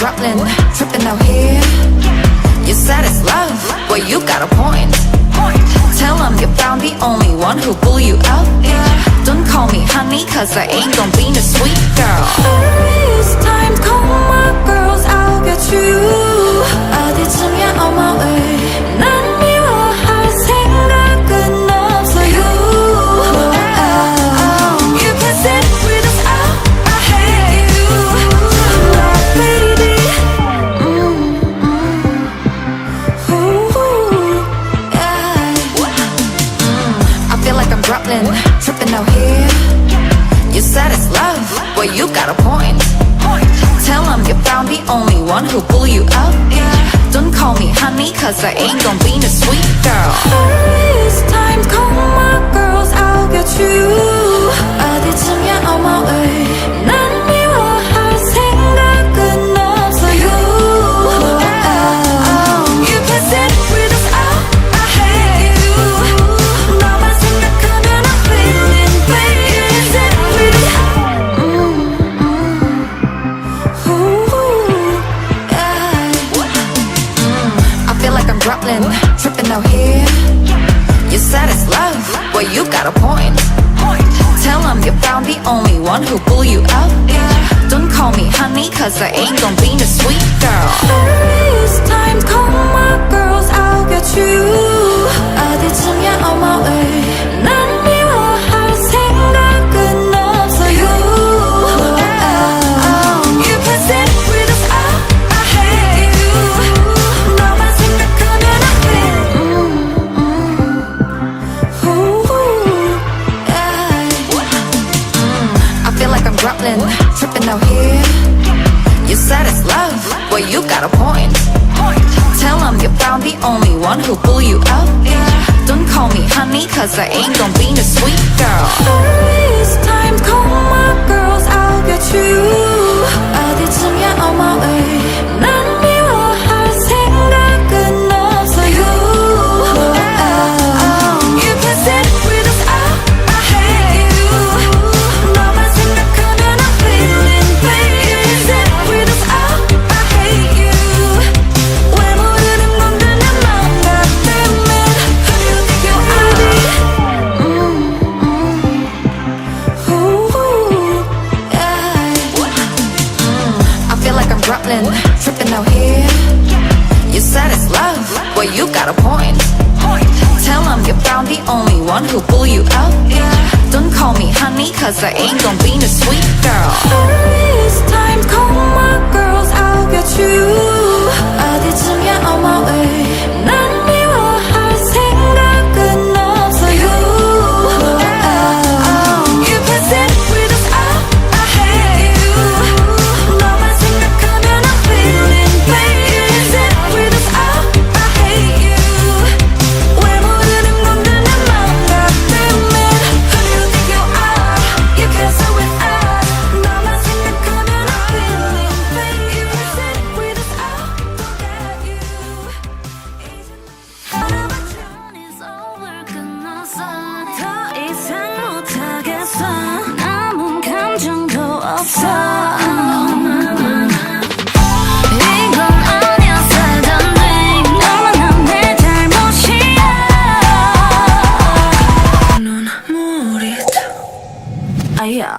Brooklyn, tripping out here. You said it's love, well you got a point. Tell them you found the only one who blew you out, yeah. Don't call me honey, cause I ain't gon' be no sweet girl. It's time, call my girls, I'll get you. 어디쯤이야 on my way. 난 미워할 생각은 없어요. You can sit with us out, I hate you. Like baby. I feel like I'm Brooklyn, tripping out here. You said it's love, well you got a point. Tell them you found the only one who blew you out, yeah. Don't call me honey, cause I ain't gon' be no sweet girl. It's time, call my girls, I'll get you. 어디쯤이야 on my way. 난 미워할 생각은 없어요. You can sit with us out, I hate you. 너만 생각하면 I'm feeling baby. Sit with us Brooklyn, tripping out here. You said it's love, well you got a point. Tell them you found the only one who blew you out, yeah. Don't call me honey, cause I ain't gon' be no sweet girl. It's time, call my girls, I'll get you. 어디쯤이야 on my way. 난 미워할 생각은 없어요. You can sit with us out, I hate you. 너만 생각하면 I'm I feel like I'm Brooklyn, tripping out here. You said it's love, well you got a point. Tell them you found the only one who blew you out, yeah. Don't call me honey, cause I ain't gon' be no sweet girl. It's time, call my girls, I'll get you. 어디쯤이야 on my way. 난 미워할 생각은 없어요. You can sit with us out, I hate you. 너만 생각하면 I'm feeling baby. Sit with us out, I hate you. 왜 모르는 건데 내 맘 같으면 Who do you think you are? I feel like I'm Brooklyn, tripping out here. You said it's love, well you got a point. Tell them you found the only one who blew you out, yeah. Don't call me honey, cause I ain't gon' be no sweet girl. It's time, call my girls, I'll get you. 어디쯤이야 on my way. 난 미워할 생각은 없어요. You can sit with us out, I hate you. 너만 생각하면 I'm feeling baby. Sit with us out, I hate you. 왜 모르는 건데 내 맘 같으면 Who do you think you are? You can't sit with us. 너만 생각하면 I'm feeling baby. Sit with us out, forget you. June is over 끝났어 더 이상 못하겠어 남은 감정도 없어 이건 아니야 살던 내 너무나 내 잘못이야 눈물이 아야